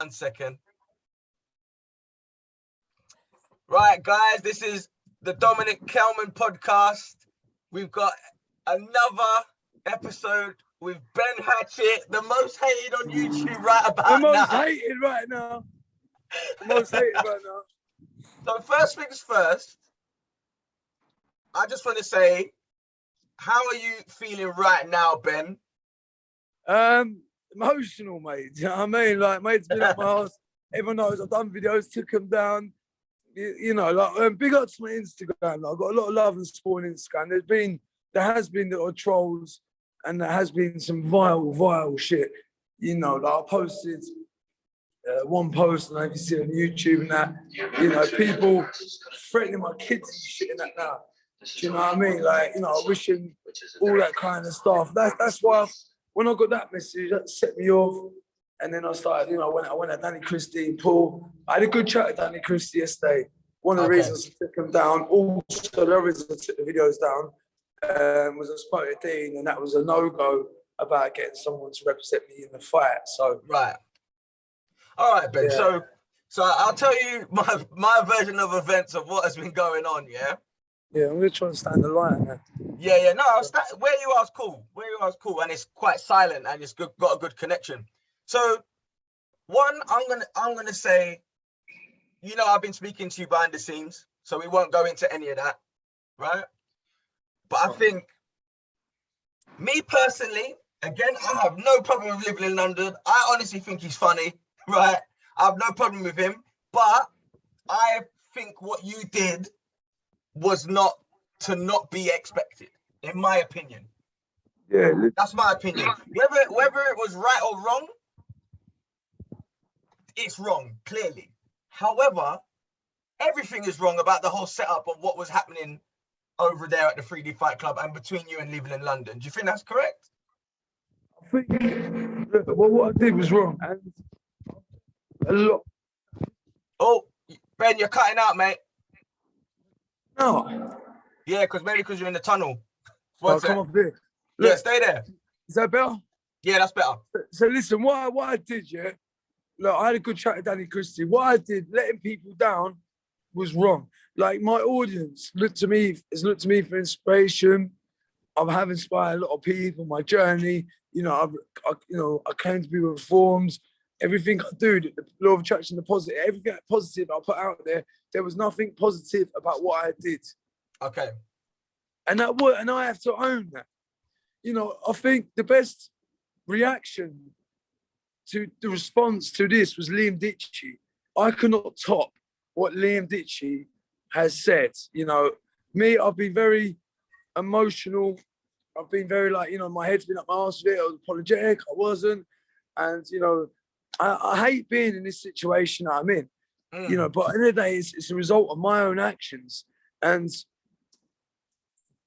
1 second. Right, guys, this is the Dominic Kelman podcast. We've got another episode with Ben Hatchett, the most hated on YouTube right about now. The most hated right now. The most hated right now. So first things first, I just want to say, how are you feeling right now, Ben? Emotional, mate. Do you know what I mean? Like, mate's been up my ass. Everyone knows I've done videos, took them down. You know, like, big up to my Instagram. Like, I've got a lot of love and support on Instagram. There has been little trolls, and there has been some vile shit. You know, like I posted one post, and I can see it on YouTube and that. You know, people threatening my kids and shit and that now. Do you know what I mean? Like, you know, wishing all that kind of stuff. That's why when I got that message, that set me off. And then I started, you know, I went at Danny Christie, Paul. I had a good chat with Danny Christie yesterday. One of the reasons I took him down, also the reason I took the videos down, was I spoke to Dean, and that was a no-go about getting someone to represent me in the fight. So right. All right, Ben. Yeah. So I'll tell you my version of events of what has been going on, yeah? Yeah, I'm going to try and stand the line, man. Yeah. No, where you are is cool. And it's quite silent, and it's got a good connection. So, one, I'm gonna say, you know, I've been speaking to you behind the scenes, so we won't go into any of that, right? But I think, me personally, again, I have no problem with living in London. I honestly think he's funny, right? I have no problem with him, but I think what you did was not be expected, in my opinion. Yeah, that's my opinion. Whether it was right or wrong, it's wrong, clearly. However, everything is wrong about the whole setup of what was happening over there at the 3D Fight Club and between you and living in London. Do you think that's correct? I think, look, what I did was wrong. And a lot. Oh, Ben, you're cutting out, mate. No. Yeah, because you're in the tunnel. I'll come up here. Look, yeah, stay there. Is that better? Yeah, that's better. So listen, what I did, yeah, look, I had a good chat with Danny Christie. What I did, letting people down, was wrong. Like, my audience has looked to me for inspiration. I have inspired a lot of people. My journey, you know, I came to be reformed. Everything I do, the law of attraction, the positive, everything positive I put out there was nothing positive about what I did. Okay. And I have to own that. You know, I think the best reaction to the response to this was Liam Ditchy. I cannot top what Liam Ditchy has said. You know, me, I've been very emotional. I've been very, like, you know, my head's been up my arse with it. I was apologetic. I wasn't. And, you know, I hate being in this situation that I'm in. You know, but at the end of the day, it's a result of my own actions. And,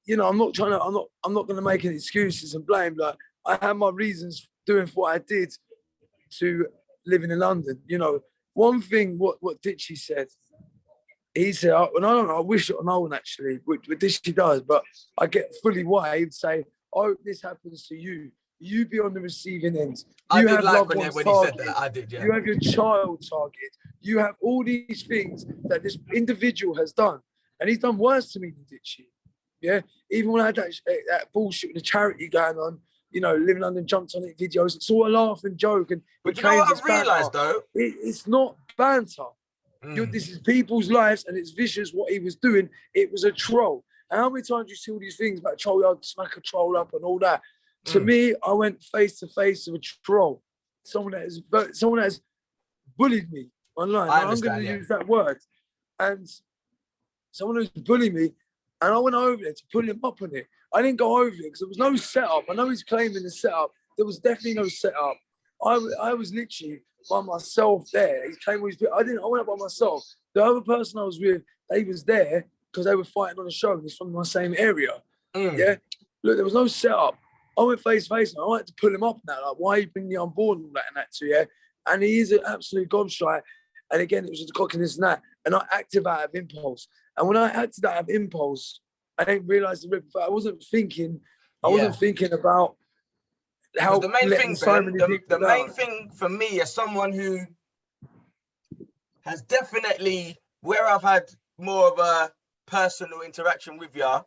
you know, I'm not going to make any excuses and blame. Like, I have my reasons doing what I did to living in London. You know, one thing, what Ditchy said, he said, and I don't know, I wish it on no one actually, what Ditchy does, but I get fully why he'd say, I hope this happens to you. You be on the receiving end. You have loved ones when targeted. He said that. I did, yeah. You have your child targeted. You have all these things that this individual has done. And he's done worse to me than Ditchy. Yeah? Even when I had that bullshit with the charity going on, you know, Living London jumped on it videos. It's all a laugh and joke. And but you know what I realised, though? It's not banter. This is people's lives, and it's vicious what he was doing. It was a troll. And how many times you see all these things about troll, I'd smack a troll up and all that? To me, I went face to face with a troll. Someone that has bullied me online. I'm going to use that word. And someone who's bullied me, and I went over there to pull him up on it. I didn't go over there because there was no setup. I know he's claiming the setup. There was definitely no setup. I was literally by myself there. He's claiming I went up by myself. The other person I was with, they was there because they were fighting on a show. He's from my same area. Yeah. Look, there was no setup. I went face to face and I wanted to pull him up now. Like, why are you bringing me on board and all that and that too, yeah? And he is an absolute gobshite. And again, it was just cockiness and that. And I acted out of impulse. And when I acted out of impulse, I didn't realise the ripple. I wasn't thinking about how the main thing, Ben, the main thing for me as someone who has definitely, where I've had more of a personal interaction with you,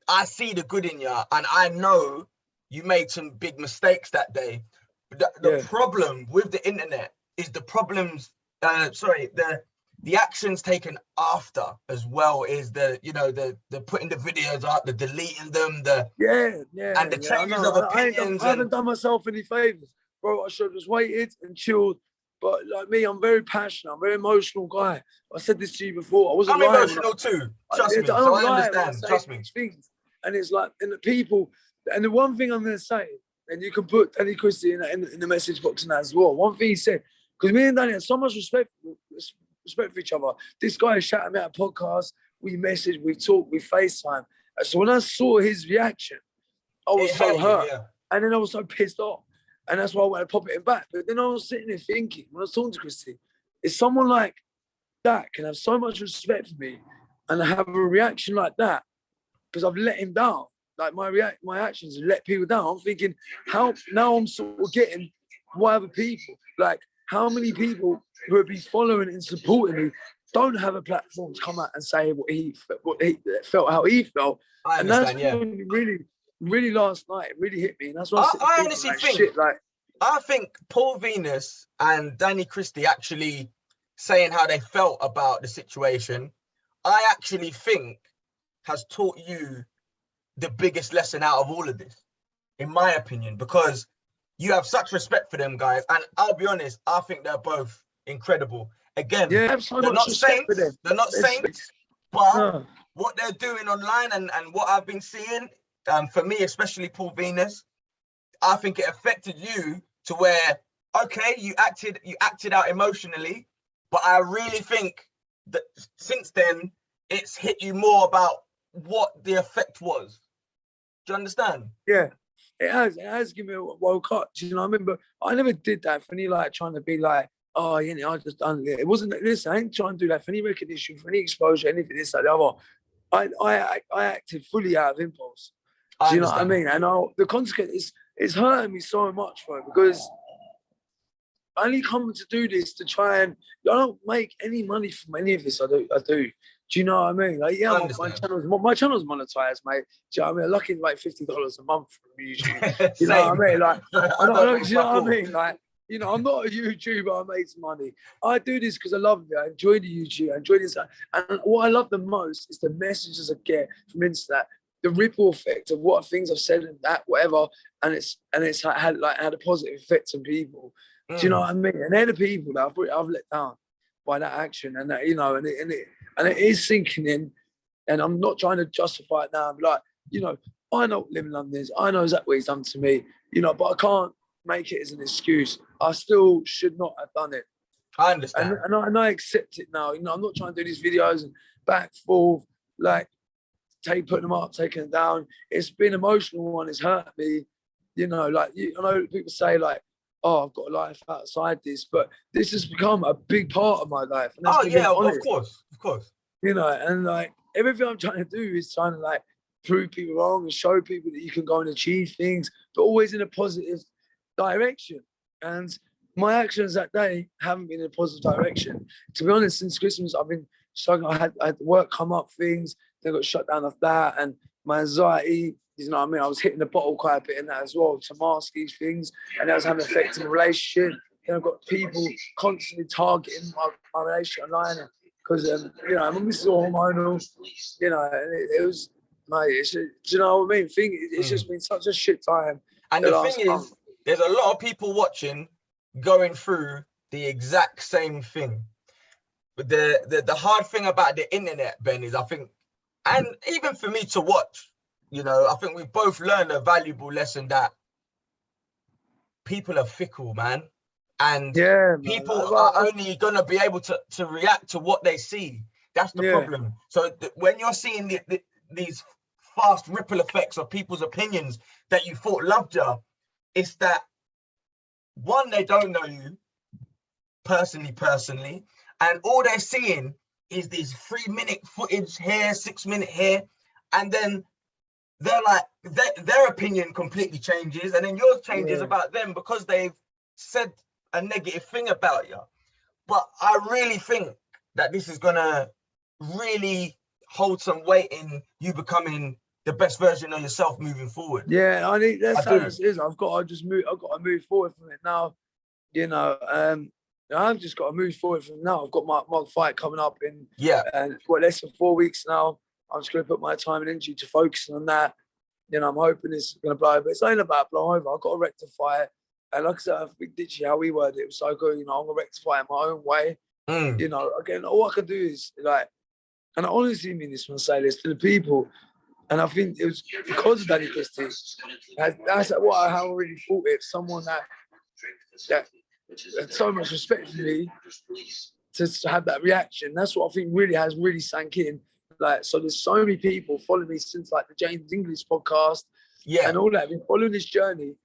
I see the good in you, and I know you made some big mistakes that day. The problem with the internet is the problems. The actions taken after as well is the putting the videos up, the deleting them, and the changes of opinions. I haven't done myself any favors, bro. I should have just waited and chilled. But like me, I'm very passionate. I'm a very emotional guy. I said this to you before. I wasn't I'm lying. emotional too. Trust me. I don't So I lie understand. Trust me. Things. And it's like, and the people, and the one thing I'm going to say, and you can put Danny Christie in the message box and that as well. One thing he said, because me and Danny had so much respect for each other. This guy is shouting me out a podcast. We message, we talk, we FaceTime. And so when I saw his reaction, I was so hurt. And then I was so pissed off. And that's why I wanted to pop it back. But then I was sitting there thinking, when I was talking to Christie, is someone like that can have so much respect for me and have a reaction like that because I've let him down. Like my actions have let people down. I'm thinking, how now I'm sort of getting why other people, like how many people who would be following and supporting me don't have a platform to come out and say what he felt, how he felt. And that's when really last night it really hit me. And that's why I honestly think, I think Paul Venis and Danny Christie actually saying how they felt about the situation, I actually think has taught you the biggest lesson out of all of this, in my opinion, because you have such respect for them guys. And I'll be honest, I think they're both incredible. Again, they're not saints, but what they're doing online and what I've been seeing, for me, especially Paul Venis, I think it affected you to where, okay, you acted out emotionally, but I really think that since then, it's hit you more about what the effect was. Do you understand? Yeah, it has given me a woke up. You know, I remember I never did that for any trying to be like, oh, I just done it. It wasn't this. I ain't trying to do that for any recognition, for any exposure, anything this, that, the other. I acted fully out of impulse. Do you know what I mean? And the consequence it's hurting me so much, bro, because I only come to do this to try and I don't make any money from any of this. I do. Do you know what I mean? Like, yeah, my channel's monetized, mate. Do you know what I mean? I'm lucky like $50 a month from YouTube. You know what I mean? Like, I don't, do you know what I mean? Like, you know, I'm not a YouTuber. I make some money. I do this because I love it. I enjoy the YouTube. I enjoy this. And what I love the most is the messages I get from Insta, the ripple effect of what things I've said and that, whatever. And it's had a positive effect on people. Do you know what I mean? And they're the people that I've let down by that action. And that, you know, and it is sinking in. And I'm not trying to justify it now. I'm like, you know, I know what living in London is. I know exactly what he's done to me, you know, but I can't make it as an excuse. I still should not have done it. I understand. And I accept it now. You know, I'm not trying to do these videos and back, forth, like putting them up, taking them down. It's been an emotional one. It's hurt me. You know, like, I know people say like, oh, I've got a life outside this, but this has become a big part of my life. And that's of course. You know, and like everything I'm trying to do is trying to like prove people wrong and show people that you can go and achieve things, but always in a positive direction. And my actions that day haven't been in a positive direction. To be honest, since Christmas, I've been struggling. I had work come up, things, then got shut down off that, and my anxiety, you know what I mean? I was hitting the bottle quite a bit in that as well to mask these things, and that was having an effect in the relationship. Then I've got people constantly targeting my relationship online because, you know, my missus is hormonal, you know, and it was, mate, do you know what I mean? It's just been such a shit time. And the thing is, there's a lot of people watching going through the exact same thing. But the hard thing about the internet, Ben, is I think, and even for me to watch, you know, I think we both learned a valuable lesson that people are fickle, man. And people are only going to be able to react to what they see. That's the problem. So when you're seeing these fast ripple effects of people's opinions that you thought loved you, it's that, one, they don't know you personally, and all they're seeing is these 3-minute footage here, 6-minute here, and then they're like, their opinion completely changes, and then yours changes about them because they've said a negative thing about you. But I really think that this is gonna really hold some weight in you becoming the best version of yourself moving forward. Yeah, I think that's I how do. it is. I've got to move forward from it now. You know, I've just got to move forward from now. I've got my fight coming up in Yeah. less than 4 weeks now. I'm just going to put my time and energy to focusing on that. You know, I'm hoping it's going to blow over. It's ain't about blow over. I've got to rectify it. And like I said, I think Ditchy, how we worded it was so good. You know, I'm going to rectify it my own way. You know, again, all I can do is like, and I honestly mean this when I say this to the people. And I think it was because of Danny Christie. That's how I really thought it. Someone that had so much respect for me to have that reaction. That's what I think really sank in. Like, so there's so many people following me since like the James English podcast and all that. I've been following this journey.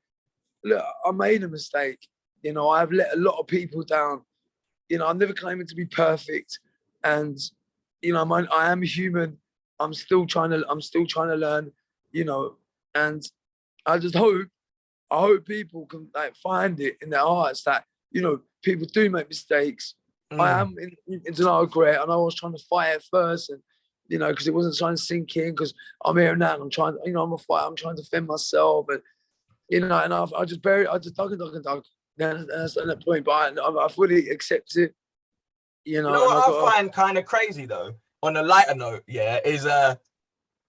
Look, I made a mistake. You know, I've let a lot of people down. You know, I'm never claiming to be perfect. And, you know, I am human. I'm still trying to learn, you know, and I hope people can like find it in their hearts that, you know, people do make mistakes. I am in denial of regret. I know I was trying to fight it first and, you know, because it wasn't trying to sink in because I'm here now and I'm trying, you know, I'm a fighter, I'm trying to defend myself and, you know, and I just dug. Then that's at that point, but I fully accept it, you know. You know what I find kind of crazy though, on a lighter note, is a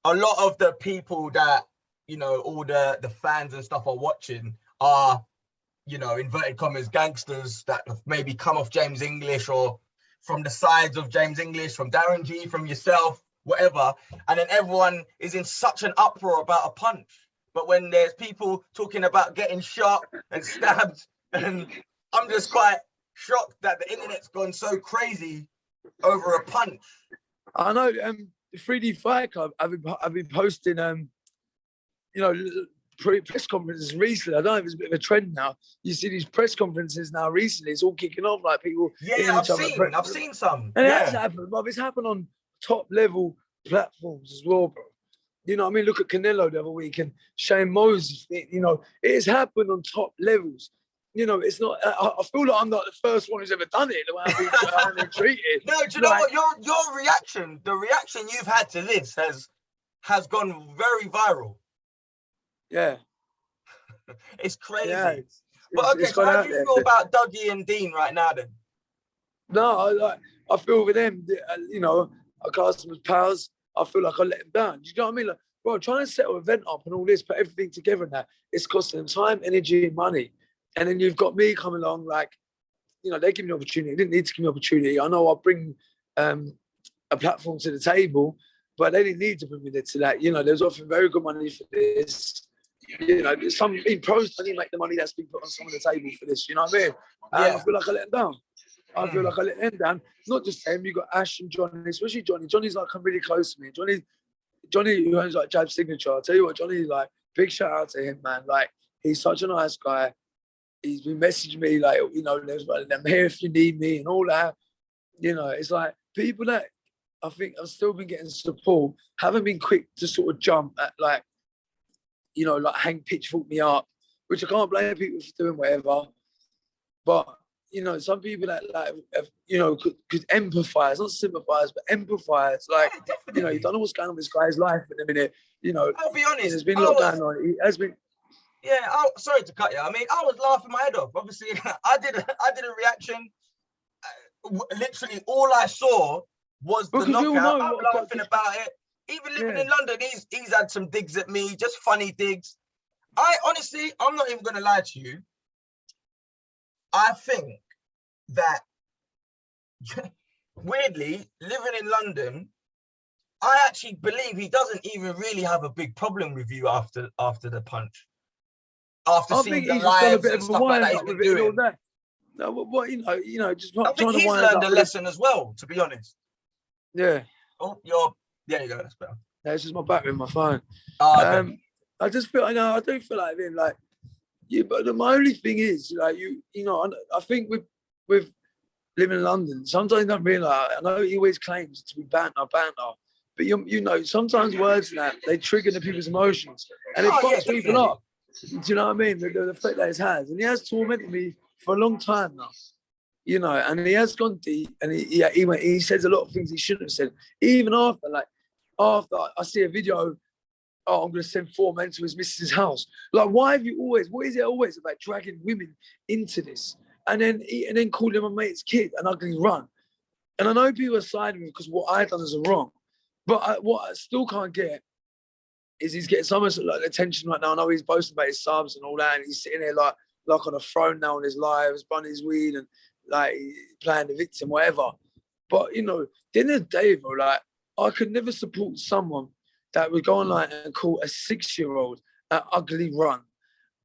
lot of the people that, you know, all the fans and stuff are watching are, you know, inverted commas, gangsters that have maybe come off James English or from the sides of James English, from Darren G, from yourself, whatever. And then everyone is in such an uproar about a punch. But when there's people talking about getting shot and stabbed, and I'm just quite shocked that the internet's gone so crazy over a punch. I know the 3D Fight Club, I've been posting, you know, press conferences recently. I don't know if it's a bit of a trend now. You see these press conferences now recently, it's all kicking off like people. Yeah, I've seen some. And it has happened, but it's happened on top level platforms as well, bro. You know what I mean? Look at Canelo the other week and Shane Moses. You know, it has happened on top levels. You know, it's not. I feel like I'm not the first one who's ever done it. The way I've been treated. No, do you know what? Your reaction, the reaction you've had to this has gone very viral. Yeah, it's crazy. Yeah, but okay, so how do you feel about Dougie and Dean right now then? No, I feel with them. You know, I cast them as pals. I feel like I let them down. Do you know what I mean? Like, bro, trying to set an event up and all this, put everything together and that, it's costing them time, energy, and money. And then you've got me coming along, like, you know, they give me an opportunity. They didn't need to give me an opportunity. I know I bring a platform to the table, but they didn't need to bring me to that. You know, they was offering very good money for this. You know, some in pros don't even make the money that's been put on some of the table for this. You know what I mean? I feel like I let them down. I feel like I let them down. Not just them. You got Ash and Johnny, especially Johnny. Johnny's like come really close to me. Johnny who owns like Jab Signature. I'll tell you what, Johnny, like, big shout out to him, man. Like, he's such a nice guy. He's been messaging me like, you know, I'm here if you need me and all that. You know, it's like people that I think I've still been getting support haven't been quick to sort of jump at, like, you know, like hang pitchfork me up, which I can't blame people for doing whatever. But, you know, some people that like, have, you know, could empathise, not sympathise, but empathise. Like, you know, you don't know what's going on with this guy's life in a minute. You know, I'll be honest. There's been a lot going on. It has been. Yeah, sorry to cut you. I mean, I was laughing my head off. Obviously, I did a reaction. Literally, all I saw was the knockout. I'm laughing about it. Even living in London, he's had some digs at me, just funny digs. I'm not even going to lie to you. I think that, weirdly, living in London, I actually believe he doesn't even really have a big problem with you after the punch. After seeing the lives and stuff like that he's been doing. No, what you know, just I think he's learned a lesson as well, to be honest. Yeah. Oh, there you go. That's better. Yeah, it's just my battery in my phone. Okay. I just feel, I do feel like him, like, yeah. But my only thing is, like, you know, I think with living in London, sometimes you don't realise. I know he always claims to be banter, but you know, sometimes words that they trigger the people's emotions, and it fucks people up. Do you know what I mean? The effect that it has, and he has tormented me for a long time now. you know, and he has gone deep, and he says a lot of things he shouldn't have said. Even after I see a video, oh, I'm going to send 4 men to his missus' house. Like, why have you always? What is it always about dragging women into this, and then calling my mate's kid an ugly run? And I know people are siding with me because what I've done is wrong, but what I still can't get is he's getting so much like attention right now. I know he's boasting about his subs and all that, and he's sitting there like on a throne now on his lives, bunning his weed and like playing the victim, whatever. But you know, at the end of the day, bro, like I could never support someone that would go online and call a 6-year-old an ugly run,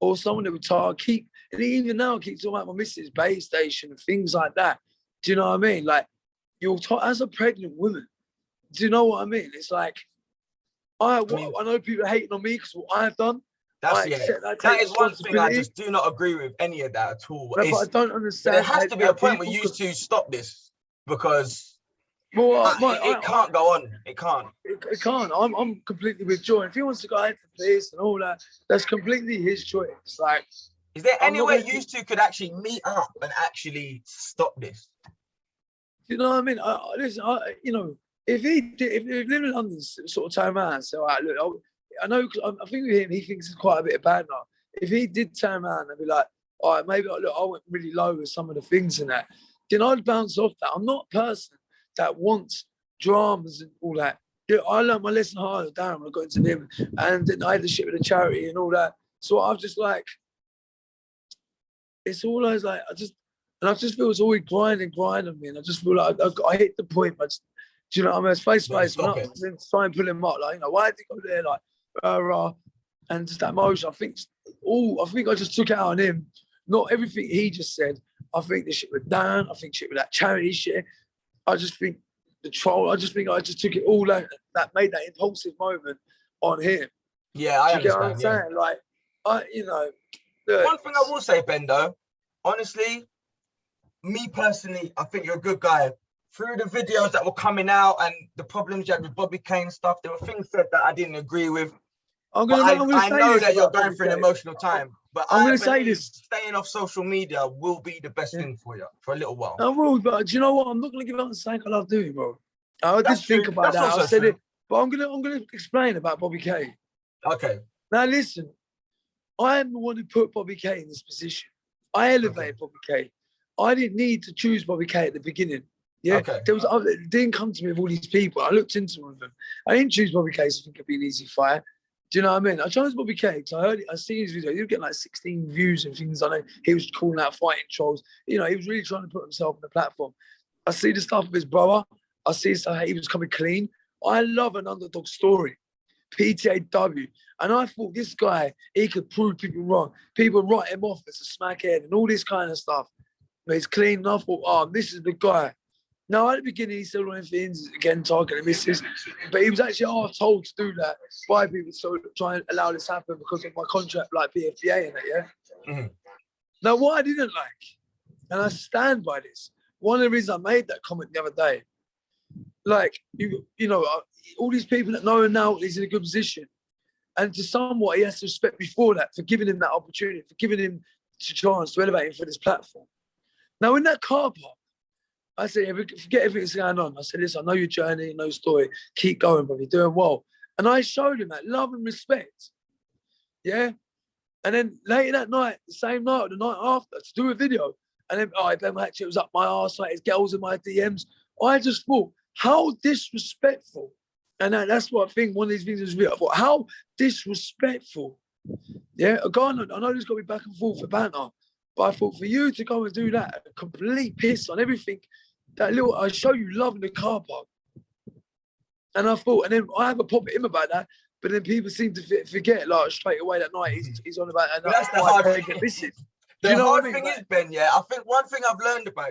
or someone that would keep, and even now keep talking about my missus' base station and things like that. Do you know what I mean? Like you're as a pregnant woman. Do you know what I mean? It's like I know people hating on me because what I've done. That is one thing I just do not agree with any of that at all. No, but I don't understand. There has to be a point where you used to stop this because it can't go on. It can't. It can't. I'm completely with Joy. If he wants to go into police and all that, that's completely his choice. Like, is there any way you two could actually meet up and actually stop this? Do you know what I mean? Listen, you know, if living in London sort of turn around and say, all right, look, I know, I think with him, he thinks it's quite a bit of bad now. If he did turn around and be like, all right, maybe look, I went really low with some of the things in that, then I'd bounce off that. I'm not a person that wants dramas and all that. You know, I learned my lesson hard down when I got into him, and then I had the shit with the charity and all that. So I'm just like, it's always like, I just feel it's always grinding on me, and I just feel like I hit the point. Do you know what I mean? It's face-to-face. I try and pull him up, like, you know, why did he go there, like, and just that emotion. I think I just took it out on him. Not everything he just said. I think the shit with Dan. I think shit with that charity shit. I just think the troll. I just took it all out. That made that impulsive moment on him. Yeah, I understand. Get what I'm saying? Like, you know. Look, one thing I will say, Bendo, honestly, me personally, I think you're a good guy. Through the videos that were coming out and the problems you had with Bobby Kane stuff, there were things said that I didn't agree with. I know that you're going through an emotional time, but I'm going to say this: staying off social media will be the best thing for you for a little while. I will, but do you know what? I'm not going to give up the same I love doing, bro. I did think about that. I said it, but I'm going to explain about Bobby Kane. Okay. Now listen, I am the one who put Bobby Kane in this position. I elevated Bobby Kane. I didn't need to choose Bobby Kane at the beginning. Yeah, it didn't come to me with all these people. I looked into one of them. I didn't choose Bobby Kane so I think it'd be an easy fight. Do you know what I mean? I chose Bobby Kane because I seen his video. He would get like 16 views and things. I know he was calling out fighting trolls. You know, he was really trying to put himself on the platform. I see the stuff of his brother. I see stuff he was coming clean. I love an underdog story. PTAW. And I thought this guy, he could prove people wrong. People write him off as a smackhead and all this kind of stuff. But he's clean. And I thought, oh, this is the guy. Now, at the beginning, he still wanted things, again, targeting misses, but he was actually half told to do that by people to try and allow this to happen because of my contract, like PFBA and that, yeah? Mm-hmm. Now, what I didn't like, and I stand by this, one of the reasons I made that comment the other day, like, you know, all these people that know him now, he's in a good position, and to somewhat, he has to respect before that for giving him that opportunity, for giving him the chance to elevate him for this platform. Now, in that car park, I said, forget everything's going on. I said, listen, I know your journey, no story. Keep going, brother. You're doing well. And I showed him that love and respect. Yeah? And then later that night, the same night or the night after, to do a video. And then, Ben Hatchett was up my arse, like his girls in my DMs. I just thought, how disrespectful. And that's what I think one of these things is real. I thought, how disrespectful. Yeah? I know there's got to be back and forth for banter. But I thought for you to go and do that, a complete piss on everything, I show you love in the car park. And I thought, and then I have a pop at him about that, but then people seem to forget, like, straight away that night, he's on about that. That's the hard thing. The hard thing is, Ben, yeah, I think one thing I've learned about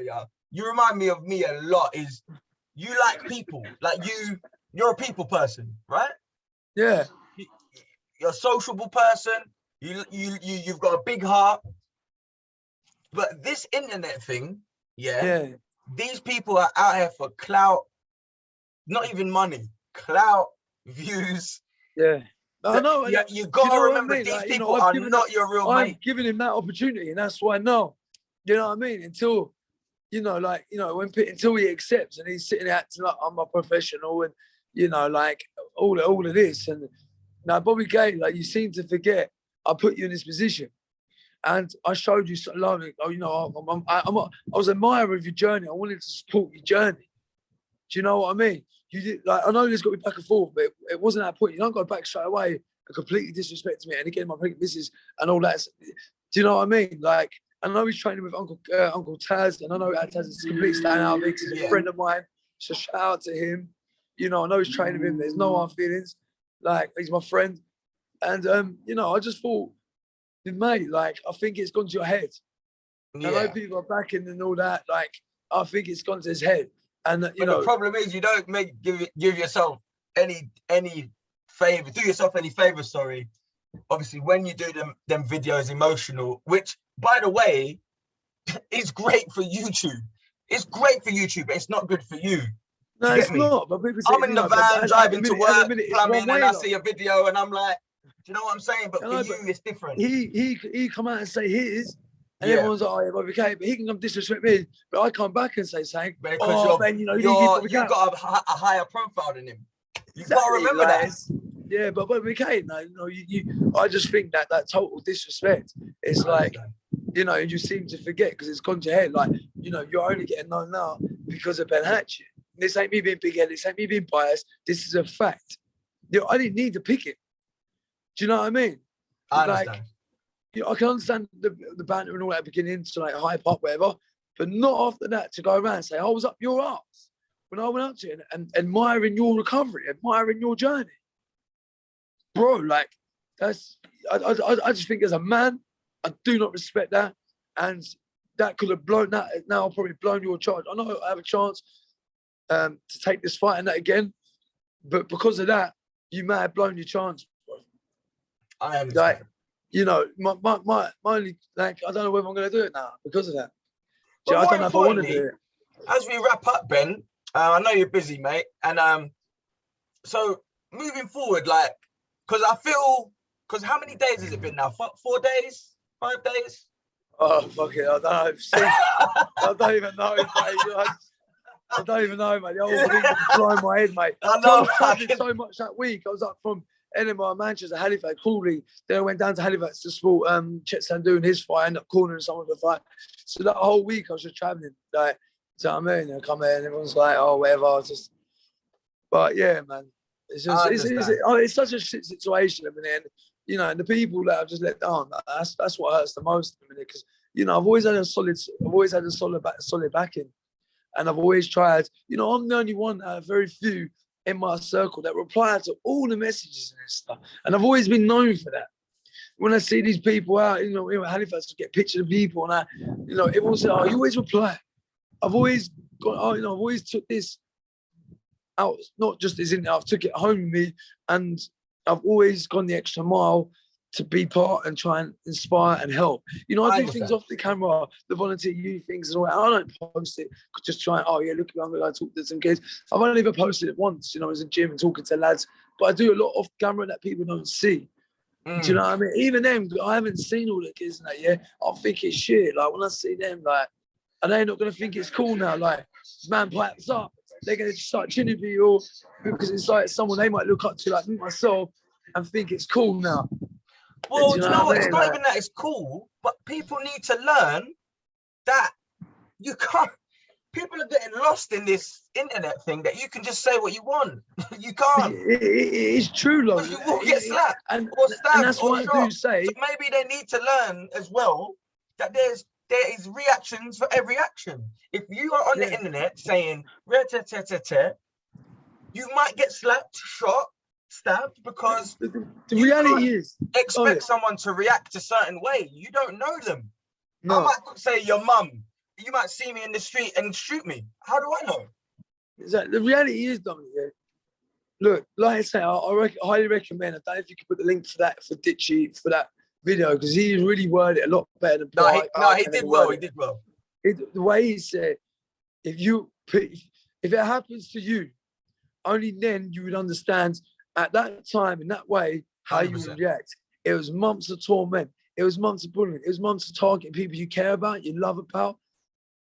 you remind me of me a lot, is you like people. Like, you're a people person, right? Yeah. You're a sociable person. You've got a big heart. But this internet thing, these people are out here for clout, not even money, clout, views. Yeah. I know. You got to remember, these people are not your real mate. I've given him that opportunity, and that's why, no. You know what I mean? Until you know, like, you know, until he accepts and he's sitting there acting like I'm a professional and, you know, like all of this. And now, Bobby Gay, like, you seem to forget I put you in this position. And I showed you so love. Oh, you know, I was an admirer of your journey. I wanted to support your journey. Do you know what I mean? You did, like, I know there's got to be back and forth, but it wasn't that point. You don't go back straight away and completely disrespect me. And again, my pregnant missus and all that. Do you know what I mean? Like, I know he's training with Uncle Taz, and I know that Taz is completely staying out of it because he's a friend of mine. So shout out to him. You know, I know he's training with him. There's no hard feelings. Like, he's my friend. And, you know, I just thought, mate, like, I think it's gone to your head. Yeah. I know people are backing and all that. Like, I think it's gone to his head. And, you know. The problem is you don't give yourself any favor, do yourself any favors, sorry. Obviously, when you do them videos emotional, which, by the way, is great for YouTube. It's great for YouTube, but it's not good for you. No, it's not. But people say, I'm in the van driving to work, plumbing, and I see a video, and I'm like, do you know what I'm saying? But for you, it's different. He come out and say his, and everyone's like, oh, yeah, Bobby K, but he can come disrespect me. But I come back and say something. Because man, you know, you've got a higher profile than him. You've got to remember that. Yeah, but Bobby K, no, you know, I just think that total disrespect. It's like, you know, you seem to forget because it's gone to your head. Like, you know, you're only getting known now because of Ben Hatchett. This ain't me being big-headed. This ain't me being biased. This is a fact. You know, I didn't need to pick it. Do you know what I mean? I understand. You know, I can understand the banter and all that beginning to like hype up, whatever, but not after that to go around and say, I was up your ass when I went up to you and admiring your recovery, admiring your journey. Bro, like, I just think as a man, I do not respect that. And that could have blown that. Now I've probably blown your charge. I know I have a chance to take this fight and that again, but because of that, you may have blown your chance. Bro. I understand. Like, you know, my only, like, I don't know whether I'm going to do it now because of that. But I don't know if I want to do it. As we wrap up, Ben, I know you're busy, mate. And so moving forward, like, because how many days has it been now? 4 days? 5 days? Oh, fuck it. I don't know. I don't even know, mate. I don't even know, mate. The whole thing is blowing my head, mate. I know. I was traveling so much that week. I was up from Edinburgh, Manchester, Halifax, Crawley. Then I went down to Halifax to support Chet Sandu and his fight, ended up cornering someone for the fight. So that whole week I was just traveling. Like, do you know what I mean? I come here and everyone's like, oh, whatever. But yeah, man. It's just it's such a shit situation. I mean, and, you know, and the people that I've just let down, that's what hurts the most a minute. Because, you know, I've always had a solid backing. And I've always tried, you know, I'm the only one out of very few in my circle that reply to all the messages and stuff. And I've always been known for that. When I see these people out, you know, Halifax get pictures of people and you know, everyone says, oh, you always reply. I've always got, oh, you know, I've always took this out, not just as in, I've took it home with me, and I've always gone the extra mile to be part and try and inspire and help. You know, I do things off the camera, the volunteer youth things and all that. I don't post it, just try and, oh yeah, look, I'm going to talk to some kids. I've only ever posted it once, you know, as a gym and talking to lads, but I do a lot off camera that people don't see. Do you know what I mean? Even them, I haven't seen all the kids and that, yeah. I think it's shit. Like, when I see them, like, and they're not going to think it's cool now. Like, man pipes up, they're going to start chinning people because it's like someone they might look up to, like me, myself, and think it's cool now. Well, do you know what? It's not even that it's cool, but people need to learn that you can't. People are getting lost in this internet thing that you can just say what you want. You can't. It's true, though. You will get slapped or stabbed, and that's what I do say. So maybe they need to learn as well that there is reactions for every action. If you are on the internet saying you might get slapped, shot, stabbed, because the reality is expect someone to react a certain way. You don't know them. No. I might say your mum. You might see me in the street and shoot me. How do I know? Exactly. The reality is, Dominic, look, like I say, I highly recommend. I don't know if you could put the link for that for Ditchy for that video, because he really worded it a lot better than he did well. He did well. The way he said, if it happens to you, only then you would understand at that time in that way how 100%. You would react. It was months of torment. It was months of bullying. It was months of targeting people you care about, you love about.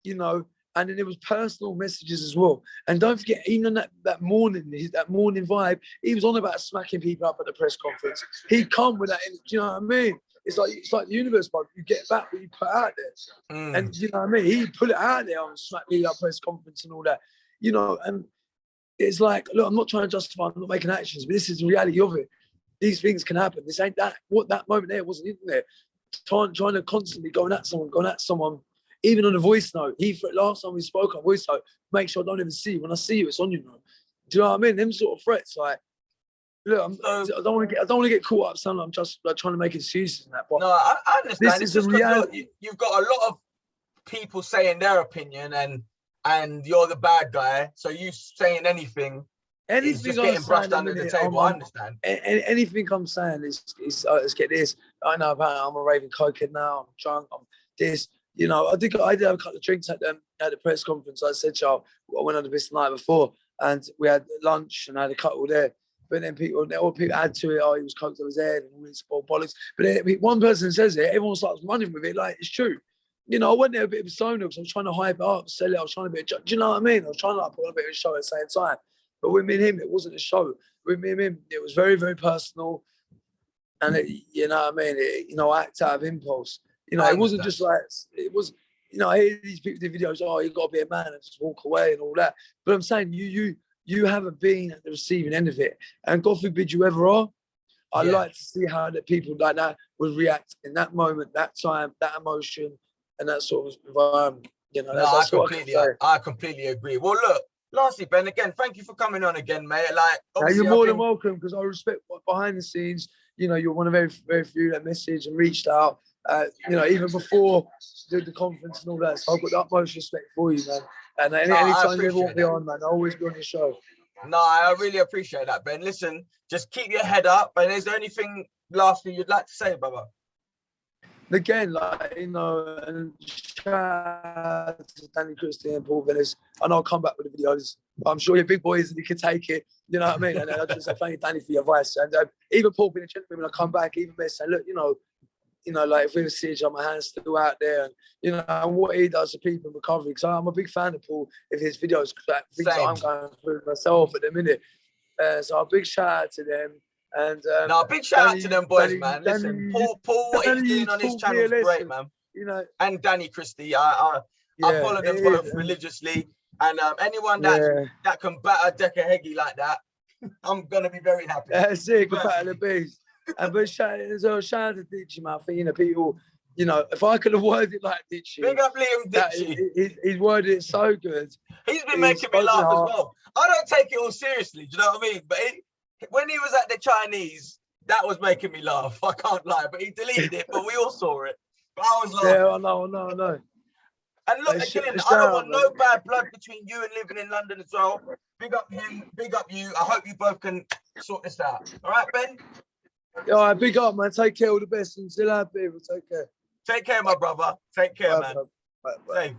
You know, And then there was personal messages as well. And don't forget, even on that morning vibe, he was on about smacking people up at the press conference. He'd come with that, do you know what I mean? It's like the universe, bro. You get back what you put out there. And you know what I mean? He put it out there on smack people up press conference and all that. You know, and it's like, look, I'm not trying to justify, I'm not making actions, but this is the reality of it. These things can happen. This ain't that. What that moment there wasn't in there. Trying to constantly going at someone, even on a voice note. Last time we spoke on voice note, make sure I don't even see you. When I see you, it's on you now. Do you know what I mean? Them sort of threats, like, look, I don't want to get caught up sounding like I'm just like trying to make excuses and that. But no, I understand. This it's is a reality. You've got a lot of people saying their opinion, and you're the bad guy. So you saying anything is just getting brushed under the table. I understand. Anything I'm saying is let's get this. I know about I'm a raving cokehead now. I'm drunk. I'm this. You know, I did have a couple of drinks at the press conference. I said, y'all, I went on the bus the night before, and we had lunch, and I had a couple there. But then people add to it. Oh, he was coked on his head and all this bollocks. But then one person says it, everyone starts running with it like it's true. You know, I went there a bit of persona because I was trying to hype it up, sell it. I was trying to do you know what I mean? I was trying to put on a bit of a show at the same time. But with me and him, it wasn't a show. With me and him, it was very, very personal. And you know what I mean? I act out of impulse. You know, it wasn't just like, it was, you know, I hear these people do videos, oh, you got to be a man and just walk away and all that. But I'm saying you haven't been at the receiving end of it. And God forbid you ever are. I'd like to see how the people like that would react in that moment, that time, that emotion, and that sort of environment. You know, I completely agree. Well, look, lastly, Ben, again, thank you for coming on again, mate. Like, you're more than welcome, because I respect behind the scenes. You know, you're one of very, very few that messaged and reached out. You know, even before the conference and all that. So I've got the utmost respect for you, man. And anytime you ever want me on, man, I'll always be on your show. No, I really appreciate that, Ben. Listen, just keep your head up. And is there anything lastly you'd like to say, brother? Again, like, you know, and shout out to Danny, Christie and Paul Venis. And I'll come back with the videos. I'm sure you're big boys and you can take it. You know what I mean? And I just say thank you, Danny, for your advice. And even Paul being a gentleman, when I come back, even me saying, look, you know, like if we were siege, my hand's still out there, and you know, and what he does for people in recovery. Because I'm a big fan of Paul, of his videos, like things that I'm going through myself at the minute. So a big shout out to them. And big shout out to them boys, man. Listen, Paul, what he's doing on his channel is great, man. You know, and Danny Christie, I follow them both religiously, and anyone that can batter Decker Heggie like that, I'm gonna be very happy. That's it, can batter the beast. But shout out to Ditchy, man. I think, you know, people, you know, if I could have worded it like Ditchy. Big up Liam Ditchy. He's worded it so good. He's been making me laugh as well. I don't take it all seriously, do you know what I mean? But when he was at the Chinese, that was making me laugh. I can't lie. But he deleted it, but we all saw it. But I was laughing. Yeah, I know. And look, again, I don't want no bad blood between you and living in London as well. Big up him, big up you. I hope you both can sort this out. All right, Ben? All right, big up, man. Take care, all the best, and still happy. Take care. Take care, my brother. Take care, man. Bye. Hey.